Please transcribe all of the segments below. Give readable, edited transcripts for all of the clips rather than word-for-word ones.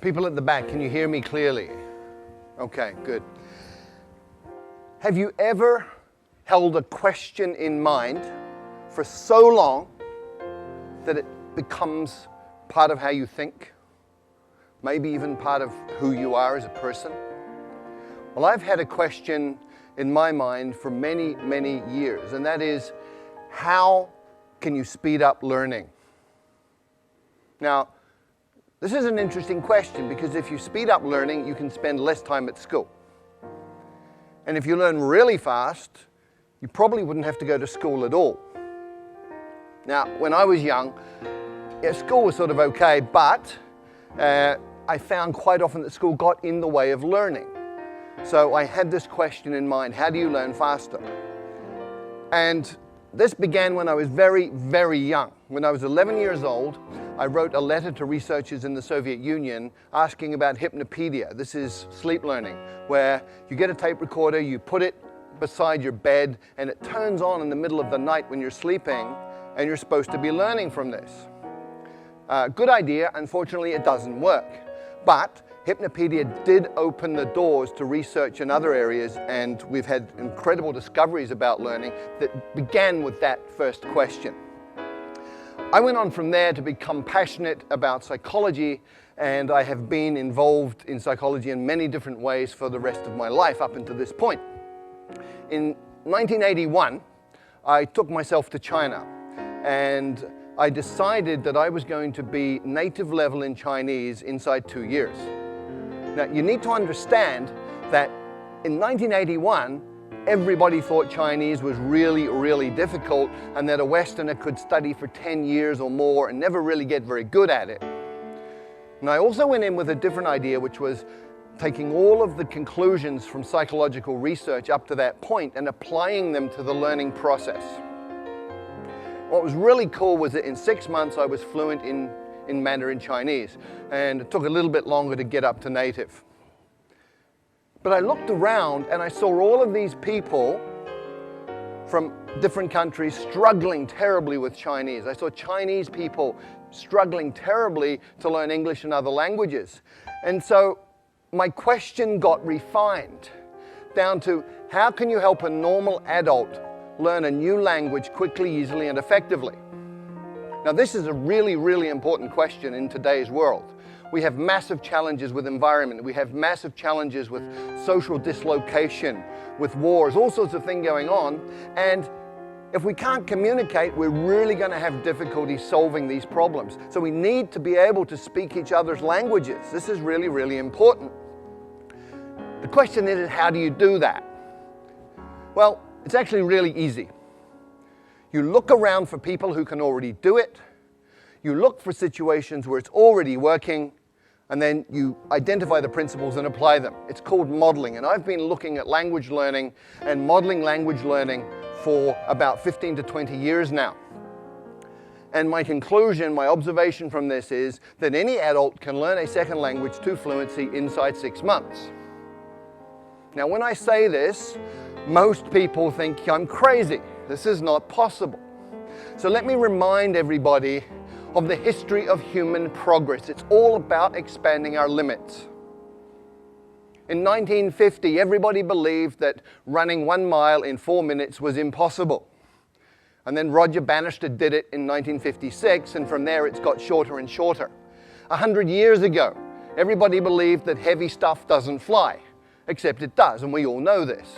People at the back, can you hear me clearly? Okay, good. Have you ever held a question in mind for so long that it becomes part of how you think? Maybe even part of who you are as a person? Well, I've had a question in my mind for many, many years, and that is, how can you speed up learning? Now, this is an interesting question because if you speed up learning, you can spend less time at school. And if you learn really fast, you probably wouldn't have to go to school at all. Now, when I was young, school was sort of okay, but I found quite often that school got in the way of learning. So I had this question in mind, how do you learn faster? And this began when I was very, very young. When I was 11 years old, I wrote a letter to researchers in the Soviet Union asking about hypnopedia. This is sleep learning, where you get a tape recorder, you put it beside your bed, and it turns on in the middle of the night when you're sleeping, and you're supposed to be learning from this. Good idea. Unfortunately, it doesn't work. But hypnopedia did open the doors to research in other areas, and we've had incredible discoveries about learning that began with that first question. I went on from there to become passionate about psychology, and I have been involved in psychology in many different ways for the rest of my life up until this point. In 1981, I took myself to China, and I decided that I was going to be native level in Chinese inside 2 years. Now, you need to understand that in 1981, everybody thought Chinese was really, really difficult and that a Westerner could study for 10 years or more and never really get very good at it. And I also went in with a different idea, which was taking all of the conclusions from psychological research up to that point and applying them to the learning process. What was really cool was that in 6 months I was fluent in Mandarin Chinese, and it took a little bit longer to get up to native. But I looked around and I saw all of these people from different countries struggling terribly with Chinese. I saw Chinese people struggling terribly to learn English and other languages. And so my question got refined down to, how can you help a normal adult learn a new language quickly, easily, and effectively? Now, this is a really, really important question in today's world. We have massive challenges with environment. We have massive challenges with social dislocation, with wars, all sorts of things going on. And if we can't communicate, we're really going to have difficulty solving these problems. So we need to be able to speak each other's languages. This is really, really important. The question is, how do you do that? Well, it's actually really easy. You look around for people who can already do it. You look for situations where it's already working, and then you identify the principles and apply them. It's called modeling, and I've been looking at language learning and modeling language learning for about 15 to 20 years now. And my conclusion, my observation from this is that any adult can learn a second language to fluency inside 6 months. Now, when I say this, most people think I'm crazy. This is not possible. So let me remind everybody of the history of human progress. It's all about expanding our limits. In 1950, everybody believed that running 1 mile in 4 minutes was impossible. And then Roger Bannister did it in 1956, and from there it's got shorter and shorter. 100 years ago, everybody believed that heavy stuff doesn't fly, except it does, and we all know this.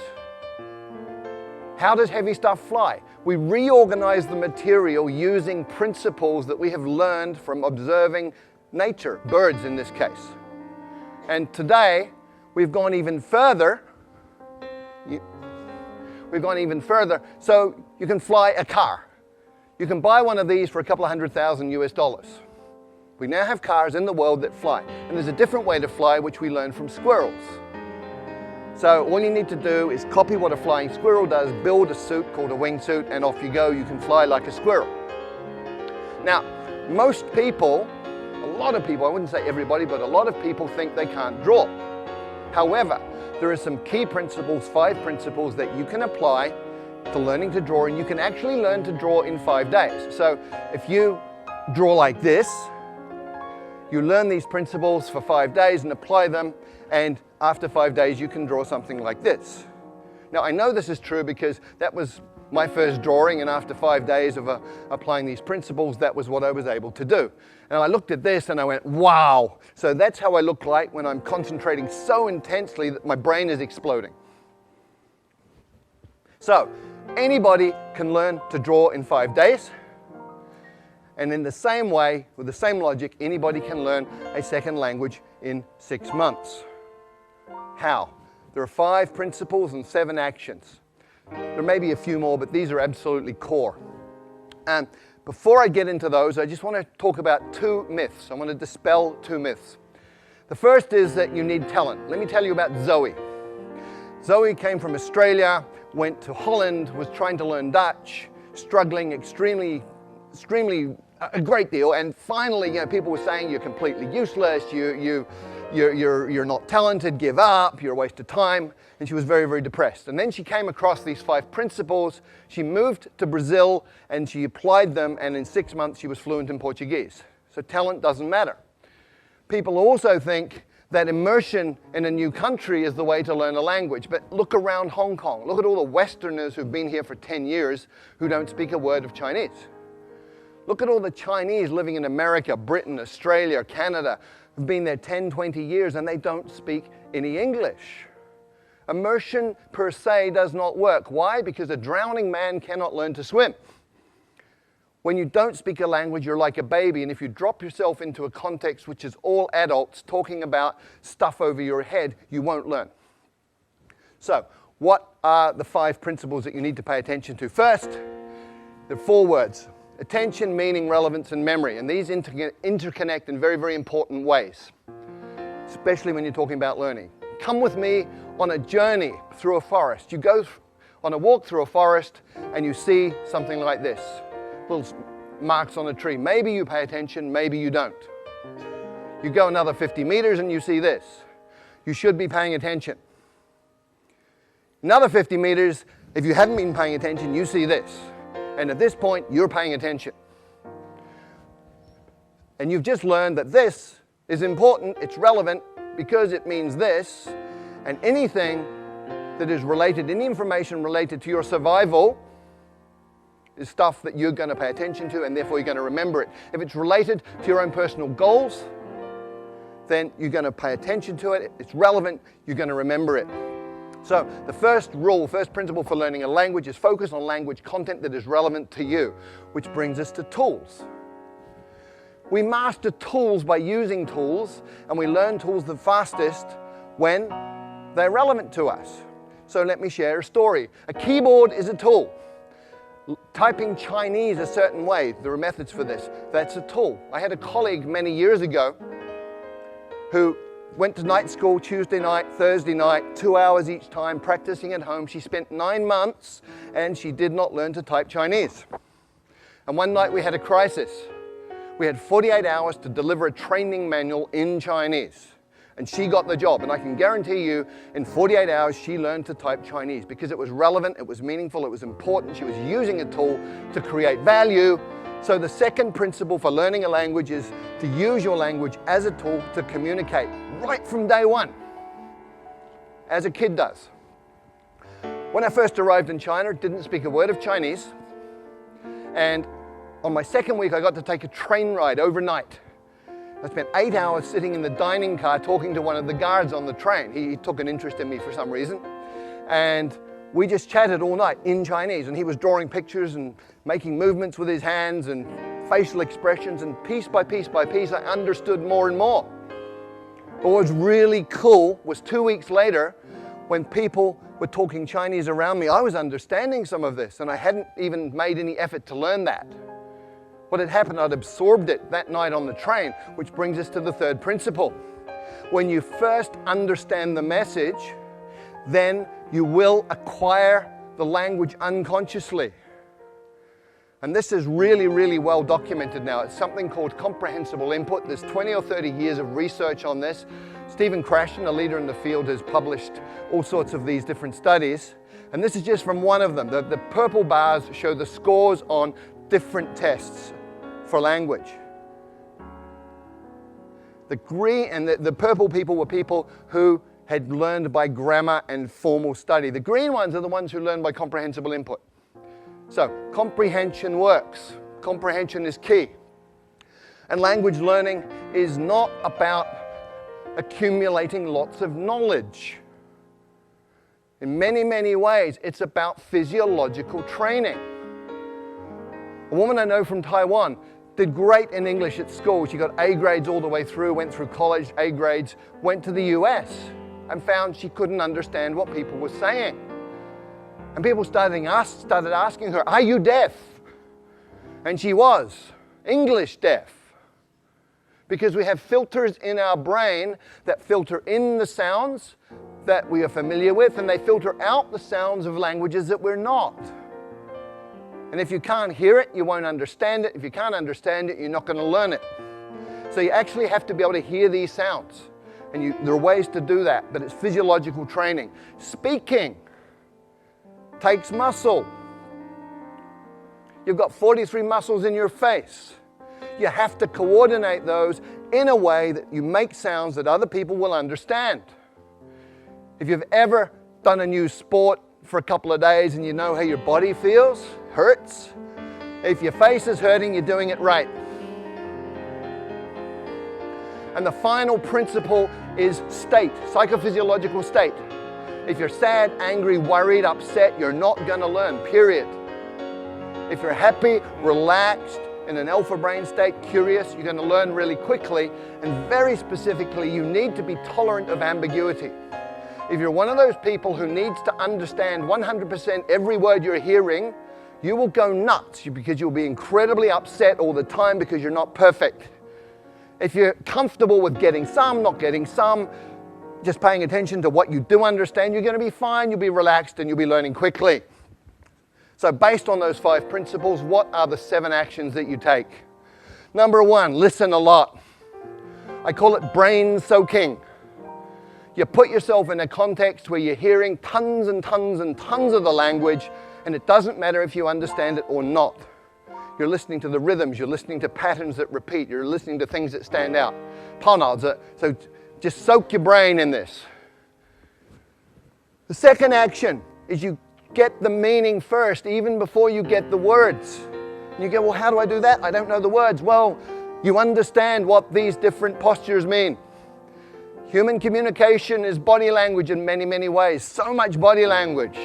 How does heavy stuff fly? We reorganize the material using principles that we have learned from observing nature, birds in this case. And today, we've gone even further. So you can fly a car. You can buy one of these for a couple of $100,000 US. We now have cars in the world that fly. And there's a different way to fly, which we learned from squirrels. So all you need to do is copy what a flying squirrel does, build a suit called a wingsuit, and off you go. You can fly like a squirrel. Now, most people, a lot of people, I wouldn't say everybody, but a lot of people think they can't draw. However, there are some key principles, 5 principles that you can apply to learning to draw, and you can actually learn to draw in 5 days. So if you draw like this, You learn these principles for 5 days and apply them, and after 5 days you can draw something like this. Now I know this is true because that was my first drawing, and after 5 days of applying these principles, that was what I was able to do. And I looked at this and I went, wow! So that's how I look like when I'm concentrating so intensely that my brain is exploding. So anybody can learn to draw in 5 days. And in the same way, with the same logic, anybody can learn a second language in 6 months. How? There are 5 principles and 7 actions. There may be a few more, but these are absolutely core. And before I get into those, I just want to talk about 2 myths. I want to dispel 2 myths. The first is that you need talent. Let me tell you about Zoe. Zoe came from Australia, went to Holland, was trying to learn Dutch, struggling extremely a great deal, and finally, people were saying you're completely useless, you're not talented, give up, you're a waste of time, and she was very, very depressed. And then she came across these 5 principles, she moved to Brazil, and she applied them, and in 6 months she was fluent in Portuguese. So talent doesn't matter. People also think that immersion in a new country is the way to learn a language, but look around Hong Kong, look at all the Westerners who've been here for 10 years who don't speak a word of Chinese. Look at all the Chinese living in America, Britain, Australia, Canada, who've been there 10, 20 years, and they don't speak any English. Immersion per se does not work. Why? Because a drowning man cannot learn to swim. When you don't speak a language, you're like a baby, and if you drop yourself into a context which is all adults talking about stuff over your head, you won't learn. So, what are the 5 principles that you need to pay attention to? First, there are 4 words. Attention, meaning, relevance, and memory. And these interconnect in very, very important ways, especially when you're talking about learning. Come with me on a journey through a forest. You go on a walk through a forest and you see something like this. Little marks on a tree. Maybe you pay attention, maybe you don't. You go another 50 meters and you see this. You should be paying attention. Another 50 meters, if you haven't been paying attention, you see this. And at this point, you're paying attention. And you've just learned that this is important, it's relevant, because it means this, and anything that is related, any information related to your survival is stuff that you're going to pay attention to, and therefore you're going to remember it. If it's related to your own personal goals, then you're going to pay attention to it. If it's relevant, you're going to remember it. So the first principle for learning a language is focus on language content that is relevant to you, which brings us to tools. We master tools by using tools, and we learn tools the fastest when they're relevant to us. So let me share a story. A keyboard is a tool. Typing Chinese a certain way, there are methods for this, that's a tool. I had a colleague many years ago who went to night school Tuesday night, Thursday night, 2 hours each time, practicing at home. She spent 9 months and she did not learn to type Chinese. And one night we had a crisis. We had 48 hours to deliver a training manual in Chinese. And she got the job. And I can guarantee you, in 48 hours, she learned to type Chinese because it was relevant, it was meaningful, it was important. She was using a tool to create value. So the second principle for learning a language is to use your language as a tool to communicate right from day one, as a kid does. When I first arrived in China, didn't speak a word of Chinese, and on my second week I got to take a train ride overnight. I spent 8 hours sitting in the dining car talking to one of the guards on the train. He took an interest in me for some reason, and we just chatted all night in Chinese, and he was drawing pictures and making movements with his hands and facial expressions, and piece by piece by piece I understood more and more. But what was really cool was 2 weeks later, when people were talking Chinese around me, I was understanding some of this, and I hadn't even made any effort to learn that. What had happened, I'd absorbed it that night on the train, which brings us to the third principle. When you first understand the message, then you will acquire the language unconsciously. And this is really, really well documented now. It's something called comprehensible input. There's 20 or 30 years of research on this. Stephen Krashen, a leader in the field, has published all sorts of these different studies. And this is just from one of them. The purple bars show the scores on different tests for language. The green and the purple people were people who had learned by grammar and formal study. The green ones are the ones who learn by comprehensible input. So comprehension works. Comprehension is key. And language learning is not about accumulating lots of knowledge. In many, many ways, it's about physiological training. A woman I know from Taiwan did great in English at school. She got A grades all the way through, went through college, A grades, went to the US and found she couldn't understand what people were saying. And people started asking her, "Are you deaf?" And she was English deaf. Because we have filters in our brain that filter in the sounds that we are familiar with, and they filter out the sounds of languages that we're not. And if you can't hear it, you won't understand it. If you can't understand it, you're not going to learn it. So you actually have to be able to hear these sounds. And there are ways to do that, but it's physiological training. Speaking takes muscle. You've got 43 muscles in your face. You have to coordinate those in a way that you make sounds that other people will understand. If you've ever done a new sport for a couple of days and you know how your body feels, hurts, if your face is hurting, you're doing it right. And the final principle is state, psychophysiological state. If you're sad, angry, worried, upset, you're not going to learn, period. If you're happy, relaxed, in an alpha brain state, curious, you're going to learn really quickly. And very specifically, you need to be tolerant of ambiguity. If you're one of those people who needs to understand 100% every word you're hearing, you will go nuts because you'll be incredibly upset all the time because you're not perfect. If you're comfortable with getting some, not getting some, just paying attention to what you do understand, you're going to be fine, you'll be relaxed, and you'll be learning quickly. So based on those 5 principles, what are the 7 actions that you take? Number 1, listen a lot. I call it brain soaking. You put yourself in a context where you're hearing tons and tons and tons of the language, and it doesn't matter if you understand it or not. You're listening to the rhythms, you're listening to patterns that repeat, you're listening to things that stand out. So just soak your brain in this. The second action is you get the meaning first, even before you get the words. You go, well, how do I do that? I don't know the words. Well, you understand what these different postures mean. Human communication is body language in many, many ways. So much body language.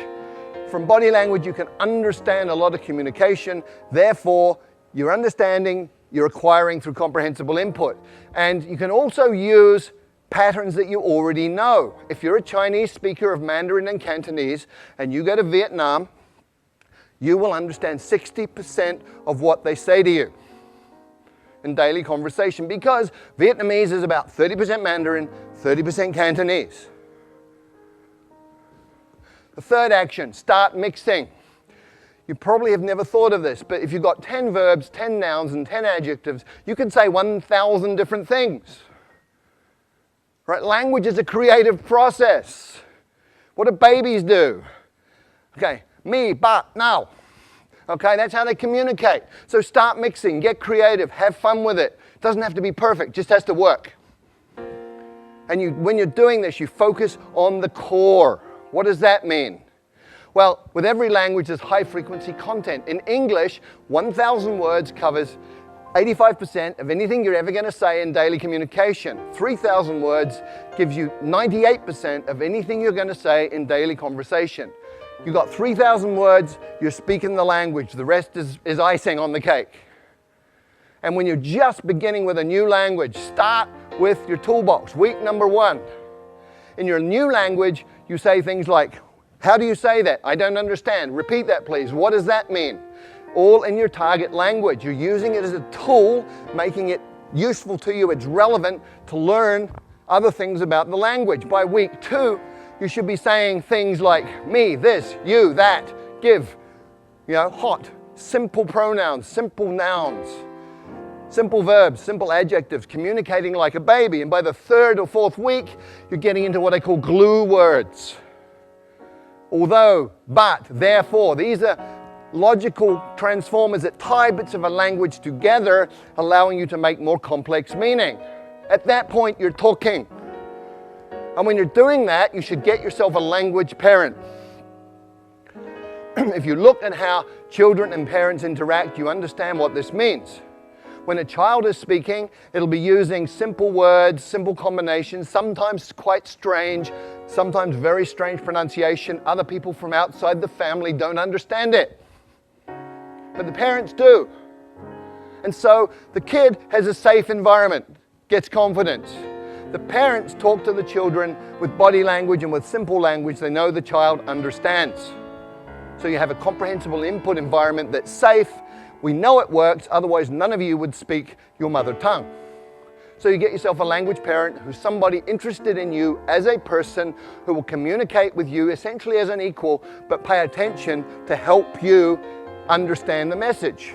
From body language, you can understand a lot of communication. Therefore, you're understanding, you're acquiring through comprehensible input. And you can also use patterns that you already know. If you're a Chinese speaker of Mandarin and Cantonese and you go to Vietnam, you will understand 60% of what they say to you in daily conversation, because Vietnamese is about 30% Mandarin, 30% Cantonese. The third action, start mixing. You probably have never thought of this, but if you've got 10 verbs, 10 nouns, and 10 adjectives, you can say 1,000 different things. Right? Language is a creative process. What do babies do? Okay, me, but, now. Okay, that's how they communicate. So start mixing, get creative, have fun with it. It doesn't have to be perfect, just has to work. And when you're doing this, you focus on the core. What does that mean? Well, with every language, there's high-frequency content. In English, 1,000 words covers 85% of anything you're ever going to say in daily communication. 3,000 words gives you 98% of anything you're going to say in daily conversation. You've got 3,000 words, you're speaking the language. The rest is icing on the cake. And when you're just beginning with a new language, start with your toolbox. Week number 1. In your new language, you say things like, how do you say that? I don't understand. Repeat that, please. What does that mean? All in your target language. You're using it as a tool, making it useful to you. It's relevant to learn other things about the language. By week 2, you should be saying things like me, this, you, that, give, hot, simple pronouns, simple nouns, simple verbs, simple adjectives, communicating like a baby. And by the 3rd or 4th week, you're getting into what I call glue words. Although, but, therefore, these are logical transformers that tie bits of a language together, allowing you to make more complex meaning. At that point, you're talking. And when you're doing that, you should get yourself a language parent. If you look at how children and parents interact, you understand what this means. When a child is speaking, it'll be using simple words, simple combinations, sometimes quite strange, sometimes very strange pronunciation. Other people from outside the family don't understand it, but the parents do. And so the kid has a safe environment, gets confidence. The parents talk to the children with body language and with simple language they know the child understands. So you have a comprehensible input environment that's safe. We know it works, otherwise none of you would speak your mother tongue. So you get yourself a language parent who's somebody interested in you as a person who will communicate with you essentially as an equal, but pay attention to help you understand the message.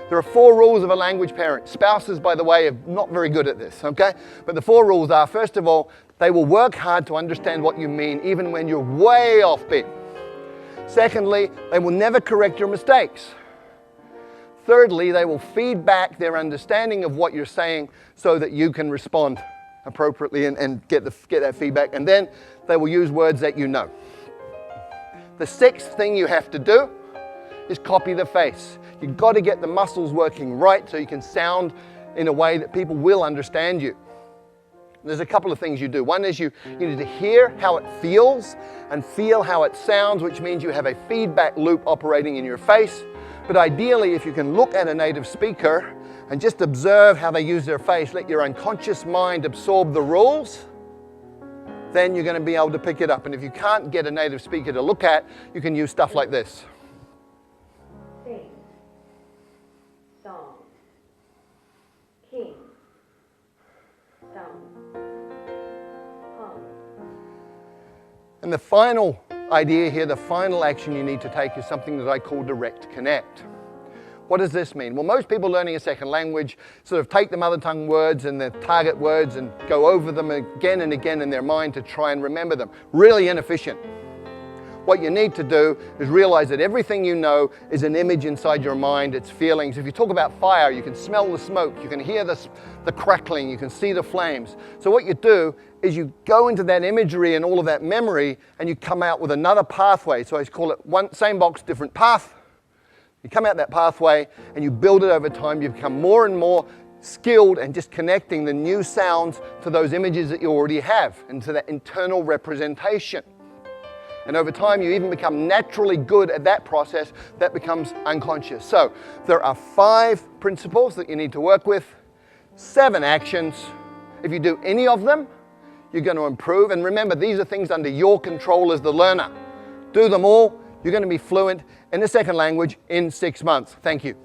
There are 4 rules of a language parent. Spouses, by the way, are not very good at this, okay? But the 4 rules are, first of all, they will work hard to understand what you mean, even when you're way off beat. Secondly, they will never correct your mistakes. Thirdly, they will feed back their understanding of what you're saying so that you can respond appropriately and get that feedback. And then they will use words that you know. The 6th thing you have to do is copy the face. You've got to get the muscles working right so you can sound in a way that people will understand you. There's a couple of things you do. One is you need to hear how it feels and feel how it sounds, which means you have a feedback loop operating in your face. But ideally, if you can look at a native speaker and just observe how they use their face, let your unconscious mind absorb the rules, then you're going to be able to pick it up. And if you can't get a native speaker to look at, you can use stuff like this. Sing, song, king, song, hum. And the final idea here, the final action you need to take is something that I call direct connect. What does this mean? Well, most people learning a second language sort of take the mother tongue words and the target words and go over them again and again in their mind to try and remember them. Really inefficient. What you need to do is realize that everything you know is an image inside your mind, it's feelings. If you talk about fire, you can smell the smoke, you can hear the crackling, you can see the flames. So what you do is you go into that imagery and all of that memory and you come out with another pathway. So I call it same box, different path. You come out that pathway and you build it over time. You become more and more skilled and just connecting the new sounds to those images that you already have and to that internal representation. And over time, you even become naturally good at that process that becomes unconscious. So there are 5 principles that you need to work with, 7 actions. If you do any of them, you're going to improve. And remember, these are things under your control as the learner. Do them all. You're going to be fluent in the second language in 6 months. Thank you.